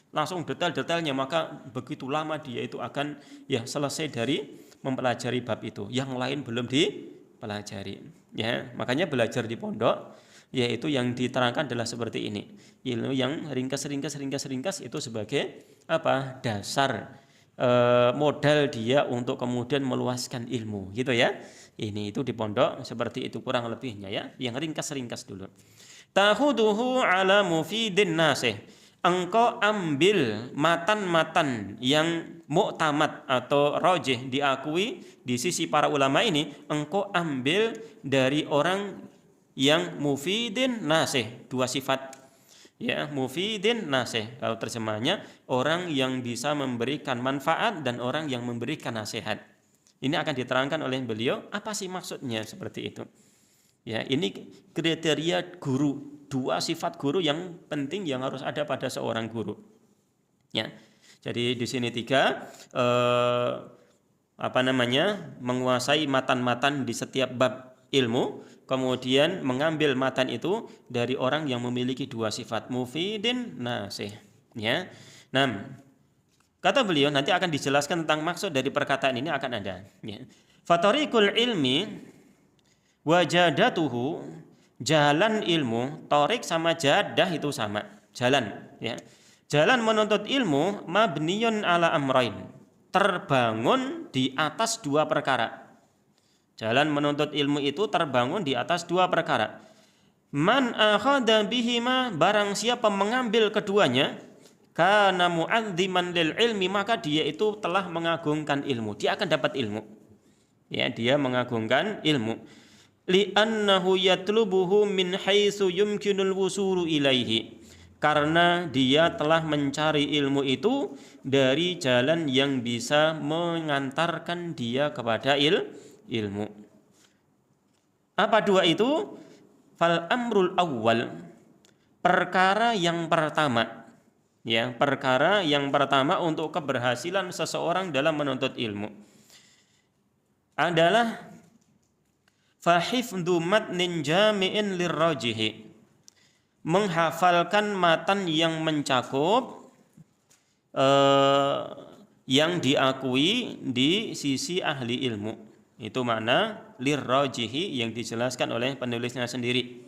langsung detail-detailnya, maka begitu lama dia itu akan ya selesai dari mempelajari bab itu, yang lain belum dipelajari. Ya, makanya belajar di pondok, yaitu yang diterangkan adalah seperti ini, ilmu yang ringkas itu sebagai apa? Dasar modal dia untuk kemudian meluaskan ilmu, gitu ya. Ini itu di pondok seperti itu kurang lebihnya, ya, yang ringkas dulu. Tahuduhu ala mufidin nasih, engkau ambil matan-matan yang muktamad atau rajih, diakui di sisi para ulama ini, engkau ambil dari orang yang mufidin nasih, dua sifat. Ya, mufidin nasih, kalau terjemahnya orang yang bisa memberikan manfaat dan orang yang memberikan nasihat. Ini akan diterangkan oleh beliau apa sih maksudnya seperti itu. Ya, ini kriteria guru, dua sifat guru yang penting yang harus ada pada seorang guru. Ya, jadi di sini tiga, menguasai matan-matan di setiap bab ilmu, kemudian mengambil matan itu dari orang yang memiliki dua sifat, mufidin nasih. Ya, nah, kata beliau nanti akan dijelaskan tentang maksud dari perkataan ini akan ada. Ya. Fatarikul ilmi wajadatuhu, jalan ilmu, torik sama jadah itu sama, jalan. Ya. Jalan menuntut ilmu mabniyun ala amrain, terbangun di atas dua perkara. Jalan menuntut ilmu itu terbangun di atas dua perkara. Man akhadha bihima, barang siapa mengambil keduanya, kana mu'azziman lil ilmi, maka dia itu telah mengagungkan ilmu, dia akan dapat ilmu. Ya, dia mengagungkan ilmu. Li'annahu yatlubuhu min haitsu yumkinul wusulu ilaihi, karena dia telah mencari ilmu itu dari jalan yang bisa mengantarkan dia kepada ilmu. Apa dua itu? Fal amrul awwal, perkara yang pertama, ya, perkara yang pertama untuk keberhasilan seseorang dalam menuntut ilmu adalah fahifdhu matnin jami'in lirrajihi, menghafalkan matan yang mencakup yang diakui di sisi ahli ilmu. Itu makna lirrajihi yang dijelaskan oleh penulisnya sendiri.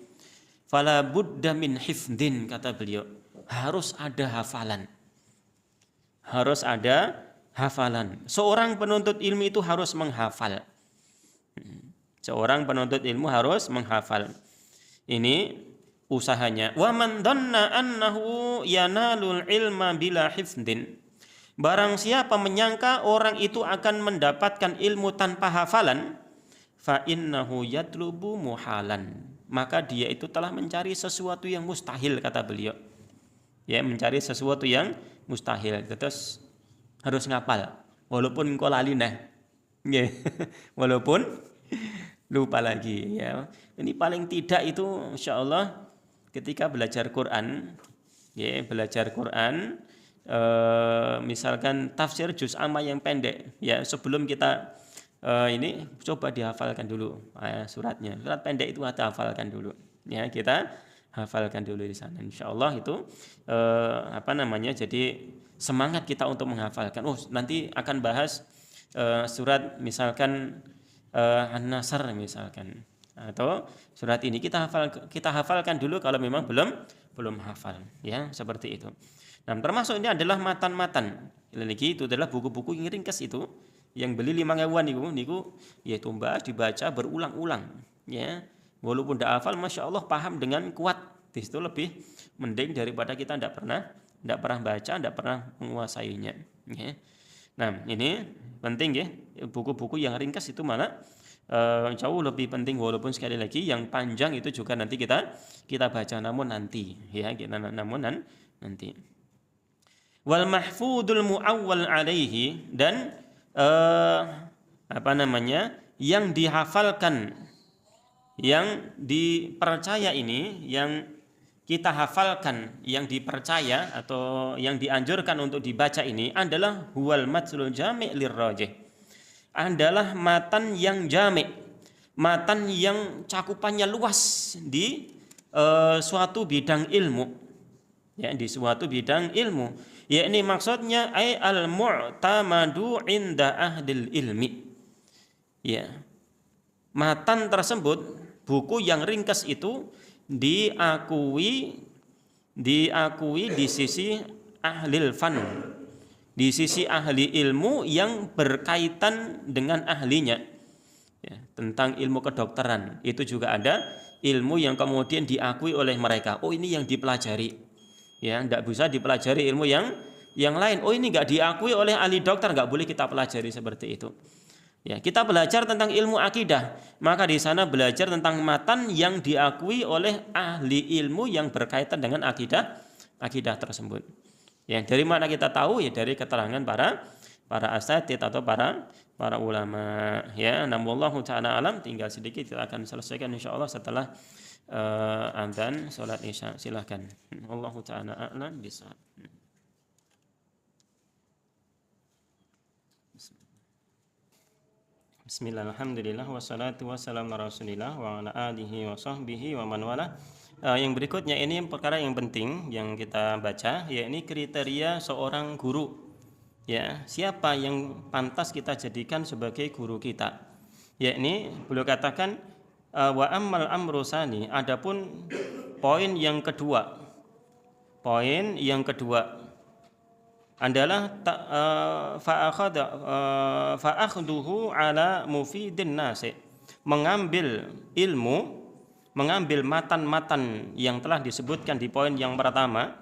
Fala budda min hifdin, kata beliau, harus ada hafalan. Harus ada hafalan. Seorang penuntut ilmu itu harus menghafal. Seorang penuntut ilmu harus menghafal. Ini usahanya. Wa man dhanna annahu yanalul ilma bila hifdin. Barang siapa menyangka orang itu akan mendapatkan ilmu tanpa hafalan, fa innahu yatlubu muhalan, maka dia itu telah mencari sesuatu yang mustahil, kata beliau. Ya, mencari sesuatu yang mustahil. Terus harus ngapal walaupun engkau lali nah. Ya. Walaupun lupa lagi, ya. Ini paling tidak itu insyaallah ketika belajar Quran, ya, belajar Quran, misalkan tafsir juz amma yang pendek, ya, sebelum kita ini coba dihafalkan dulu suratnya. Surat pendek itu kita hafalkan dulu, ya, kita hafalkan dulu di sana. Insyaallah itu jadi semangat kita untuk menghafalkan. Oh, nanti akan bahas surat misalkan An-Nasr misalkan, atau surat ini kita hafalkan dulu kalau memang belum hafal, ya, seperti itu. Nah, termasuk ini adalah matan-matan. Lagi itu adalah buku-buku yang ringkas itu, yang beli 5.000-an niku ya tumbas dibaca berulang-ulang, ya. Walaupun tidak hafal, masya Allah paham dengan kuat. Di situ lebih mending daripada kita tidak pernah baca, tidak pernah menguasainya, ya. Nah, ini penting, ya, buku-buku yang ringkas itu malah jauh lebih penting, walaupun sekali lagi yang panjang itu juga nanti kita baca, namun nanti, ya, nanti. Wal mahfudul muawwal alaihi, dan yang dihafalkan, yang dipercaya ini, yang kita hafalkan, yang dipercaya atau yang dianjurkan untuk dibaca ini adalah huwal matnul jami' lirrajih, adalah matan yang jami', matan yang cakupannya luas di suatu bidang ilmu, ya, di suatu bidang ilmu. Yakni maksudnya ay al-mu'tamadu inda ahlil ilmi. Ya. Matan tersebut, buku yang ringkas itu diakui di sisi ahlil fan, di sisi ahli ilmu yang berkaitan dengan ahlinya. Ya, tentang ilmu kedokteran itu juga ada ilmu yang kemudian diakui oleh mereka. Oh, ini yang dipelajari. Ya, tidak bisa dipelajari ilmu yang lain. Oh, ini nggak diakui oleh ahli dokter, nggak boleh kita pelajari seperti itu. Ya, kita belajar tentang ilmu akidah, maka di sana belajar tentang matan yang diakui oleh ahli ilmu yang berkaitan dengan akidah tersebut. Ya, dari mana kita tahu? Ya, dari keterangan para asatidz atau para ulama. Ya, namullahu ta'ala alam. Tinggal sedikit kita akan selesaikan insyaallah setelah adzan salat isya. Silakan. Allahu ta'ala a'lam bishawab. Bismillah, alhamdulillah, wassalatu wassalamu ala rasulillah wa ala alihi wa sahbihi wa man wala. Yang berikutnya ini perkara yang penting yang kita baca, yakni kriteria seorang guru. Ya, siapa yang pantas kita jadikan sebagai guru kita? Yakni beliau katakan wa ammal amru sani, adapun poin yang kedua adalah fa'akhduhu ala mufidin nasi, mengambil matan-matan yang telah disebutkan di poin yang pertama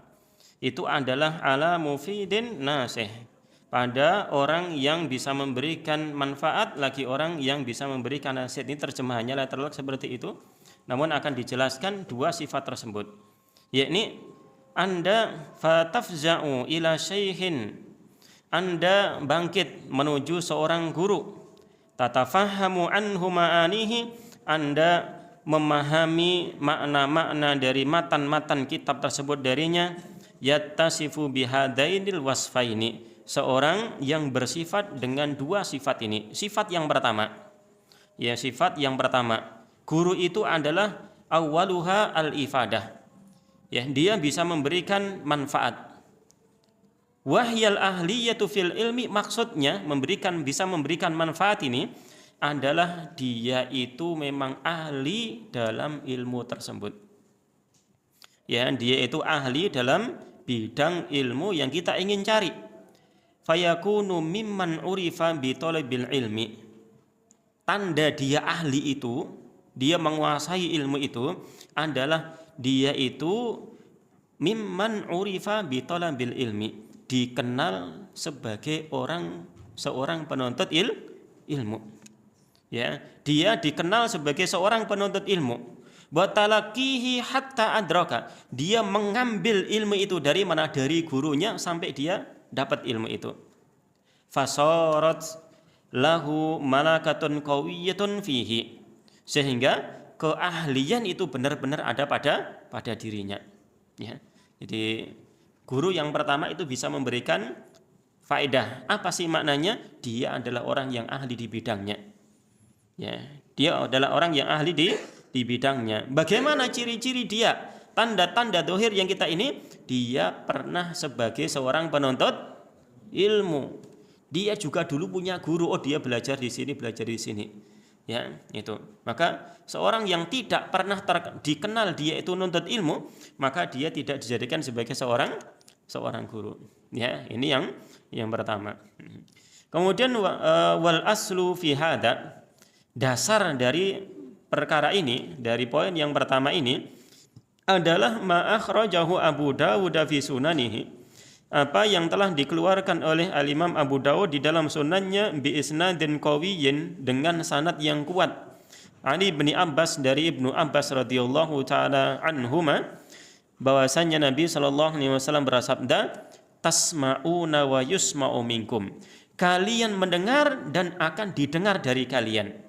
itu adalah ala mufidin nasi, pada orang yang bisa memberikan manfaat, lagi orang yang bisa memberikan nasihat. Ini terjemahannya letterlock seperti itu, namun akan dijelaskan dua sifat tersebut, yakni Anda fatafza'u ila syaihin, Anda bangkit menuju seorang guru, tatafahamu anhu ma'anihi, Anda memahami makna-makna dari matan-matan kitab tersebut darinya, yattasifu bihadainil wasfaini, seorang yang bersifat dengan dua sifat ini. Sifat yang pertama, sifat yang pertama, guru itu adalah awwaluha al-ifadah. Dia bisa memberikan manfaat. Wahyal ahliyatu fil ilmi, maksudnya bisa memberikan manfaat ini adalah dia itu memang ahli dalam ilmu tersebut. Dia itu ahli dalam bidang ilmu yang kita ingin cari. Fayakunu mimman urifa bi talabil ilmi. Tanda dia ahli itu, dia menguasai ilmu itu adalah dia itu mimman urifa bi talabil ilmi, dikenal sebagai seorang penuntut ilmu. Dia dikenal sebagai seorang penuntut ilmu. Batalakihi hatta adraka, dia mengambil ilmu itu dari mana? Dari gurunya sampai dia dapat ilmu itu. Fasarat lahu malakatun qawiyyatun fihi, sehingga keahlian itu benar-benar ada pada dirinya. Jadi guru yang pertama itu bisa memberikan faedah. Apa sih maknanya? Dia adalah orang yang ahli di bidangnya. Dia adalah orang yang ahli di bidangnya. Bagaimana ciri-ciri dia? Tanda-tanda dohir yang kita ini, dia pernah sebagai seorang penuntut ilmu. Dia juga dulu punya guru. Dia belajar di sini, belajar di sini. Itu. Maka seorang yang tidak pernah dikenal dia itu nuntut ilmu, maka dia tidak dijadikan sebagai seorang guru. Ini yang pertama. Kemudian wal aslu fi hada, dasar dari perkara ini, dari poin yang pertama ini adalah ma akhrajahu Abu Dawud fi sunanihi, apa yang telah dikeluarkan oleh Al-Imam Abu Dawud di dalam sunannya bi isnadin qawiyyin, dengan sanad yang kuat. Ali bin Abbas, dari Ibnu Abbas radhiyallahu taala anhuma, bahwasanya Nabi sallallahu alaihi wasallam bersabda, tasma'una wa yusma'u minkum, kalian mendengar dan akan didengar dari kalian.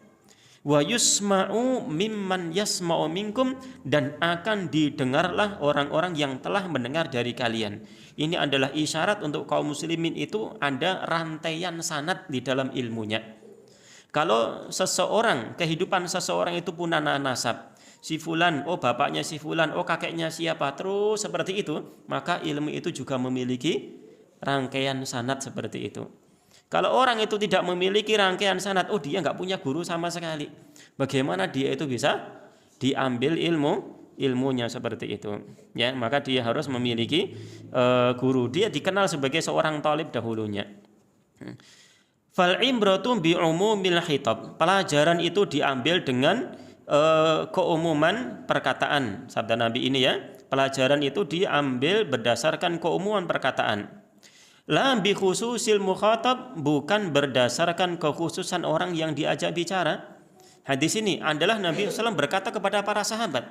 Wa yusma'u mimman yasma'u minkum, dan akan didengarlah orang-orang yang telah mendengar dari kalian. Ini adalah isyarat untuk kaum muslimin itu ada rantaian sanad di dalam ilmunya. Kalau kehidupan seseorang itu punya nasab, si fulan, bapaknya si fulan, kakeknya siapa, terus seperti itu, maka ilmu itu juga memiliki rangkaian sanad seperti itu. Kalau orang itu tidak memiliki rangkaian sanad, dia nggak punya guru sama sekali. Bagaimana dia itu bisa diambil ilmunya seperti itu? Maka dia harus memiliki guru. Dia dikenal sebagai seorang talib dahulunya. Fal imratu bi umumil khitab, pelajaran itu diambil dengan keumuman perkataan. Sabda Nabi ini pelajaran itu diambil berdasarkan keumuman perkataan. La bi khususil mukhatab, bukan berdasarkan kekhususan orang yang diajak bicara. Hadis ini adalah Nabi SAW berkata kepada para sahabat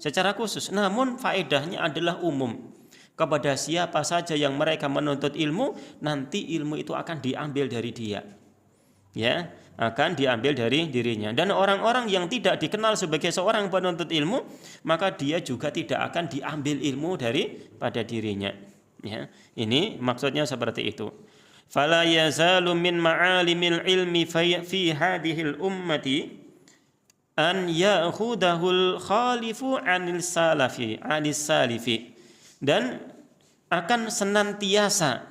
secara khusus, namun faedahnya adalah umum. Kepada siapa saja yang mereka menuntut ilmu, nanti ilmu itu akan diambil dari dia. Akan diambil dari dirinya. Dan orang-orang yang tidak dikenal sebagai seorang penuntut ilmu, maka dia juga tidak akan diambil ilmu daripada dirinya. Ini maksudnya seperti itu. Fala yazalu min ma'alimil ilmi fi hadhil ummati an ya'khudahul khalifu anis salifi, dan akan senantiasa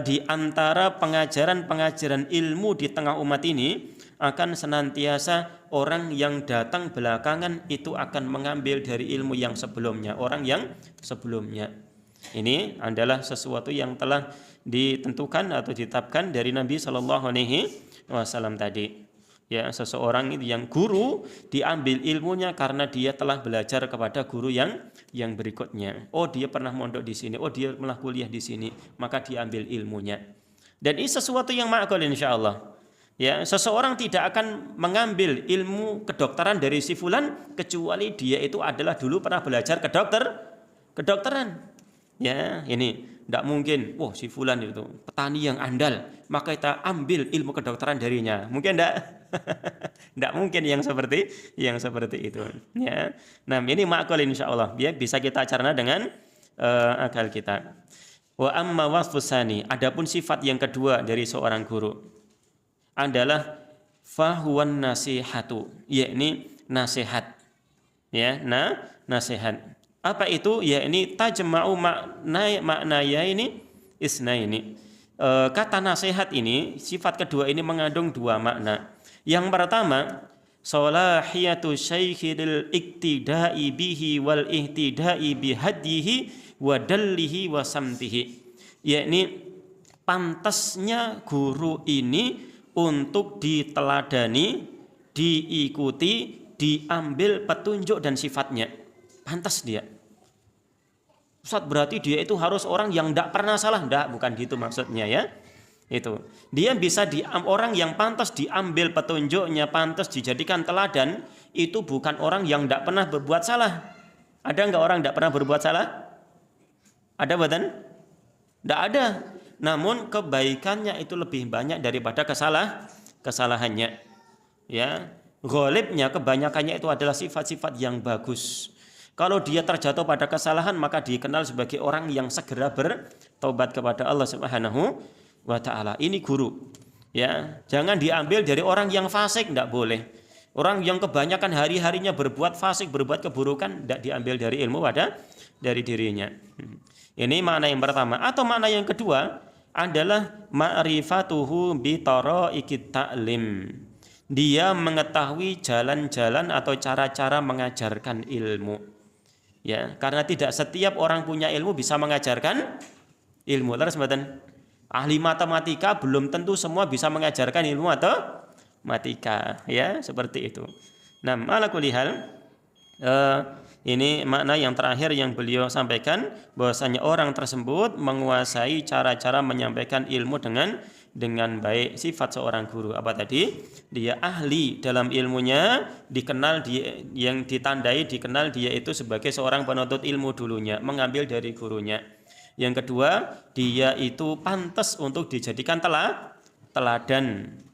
di antara pengajaran ilmu di tengah umat ini, akan senantiasa orang yang datang belakangan itu akan mengambil dari ilmu yang sebelumnya, orang yang sebelumnya. Ini adalah sesuatu yang telah ditentukan atau ditetapkan dari Nabi Shallallahu Alaihi Wasallam tadi. Seseorang itu yang guru diambil ilmunya karena dia telah belajar kepada guru yang berikutnya. Dia pernah mondok di sini, dia pernah kuliah di sini, maka diambil ilmunya. Dan ini sesuatu yang ma'qul insyaallah. Ya, seseorang tidak akan mengambil ilmu kedokteran dari si fulan kecuali dia itu adalah dulu pernah belajar kedokteran. Ya, ini tidak mungkin. Wah, si fulan itu petani yang andal, maka kita ambil ilmu kedokteran darinya. Mungkin tidak? Tidak mungkin yang seperti itu. Ya, nah ini makul insyaallah. Dia bisa kita cerna dengan akal kita. Wa amma wasfusani. Adapun sifat yang kedua dari seorang guru adalah fahuwan nasihatu, yakni nasihat. Ya, nasihat. Apa itu? Yakni tajma'u maknaya ini isnaini. Kata nasihat ini, sifat kedua ini mengandung dua makna. Yang pertama, salahiyatu syaikhil iktida'i bihi wal ihtida'i bihadihi wa dallihi wa samtihi. Yakni pantasnya guru ini untuk diteladani, diikuti, diambil petunjuk dan sifatnya. Pantas dia. Ustaz, berarti dia itu harus orang yang tidak pernah salah. Tidak, bukan gitu maksudnya ya. Itu. Dia bisa orang yang pantas diambil petunjuknya, pantas dijadikan teladan, itu bukan orang yang tidak pernah berbuat salah. Ada enggak orang tidak pernah berbuat salah? Ada buatan? Tidak ada. Namun kebaikannya itu lebih banyak daripada kesalahannya. Ya, ghalibnya kebanyakannya itu adalah sifat-sifat yang bagus. Kalau dia terjatuh pada kesalahan maka dikenal sebagai orang yang segera bertobat kepada Allah Subhanahu wa taala. Ini guru. Ya, jangan diambil dari orang yang fasik, tidak boleh. Orang yang kebanyakan hari-harinya berbuat fasik, berbuat keburukan, tidak diambil dari ilmu dari dirinya. Ini makna yang pertama. Atau makna yang kedua adalah ma'rifatuhu bi tara'iqit ta'lim. Dia mengetahui jalan-jalan atau cara-cara mengajarkan ilmu. Ya, karena tidak setiap orang punya ilmu bisa mengajarkan ilmu. Terus mboten, ahli matematika belum tentu semua bisa mengajarkan ilmu atau matematika, ya, seperti itu. Nah, ala kulli hal, ini makna yang terakhir yang beliau sampaikan, bahwasanya orang tersebut menguasai cara-cara menyampaikan ilmu dengan baik. Sifat seorang guru apa tadi? Dia ahli dalam ilmunya, dikenal dia, yang ditandai dikenal dia itu sebagai seorang penuntut ilmu dulunya, mengambil dari gurunya. Yang kedua, dia itu pantas untuk dijadikan teladan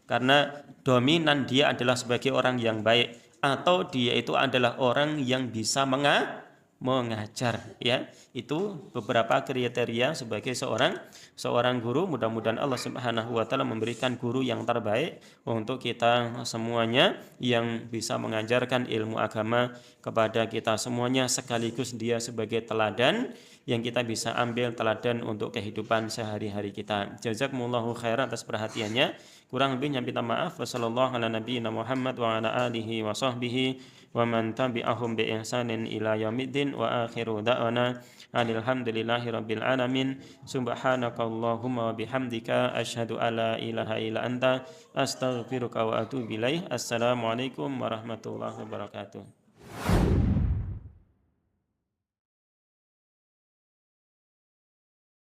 karena dominan dia adalah sebagai orang yang baik, atau dia itu adalah orang yang bisa mengajar, ya. Itu beberapa kriteria sebagai seorang guru. Mudah-mudahan Allah Subhanahu wa taala memberikan guru yang terbaik untuk kita semuanya, yang bisa mengajarkan ilmu agama kepada kita semuanya, sekaligus dia sebagai teladan yang kita bisa ambil teladan untuk kehidupan sehari-hari kita. Jazakumullahu khairan atas perhatiannya. Kurang lebihnya minta maaf. Wassallallahu ala nabiyyina Muhammad wa ala alihi wa sahbihi wa man tabi'ahum bi ihsanin ila yaumiddin wa akhiru da'wana alhamdulillahi rabbil alamin. Subhanakallahumma wa bihamdika asyhadu alla ilaha illa anta astaghfiruka wa atubu ilaik. Assalamualaikum warahmatullahi wabarakatuh.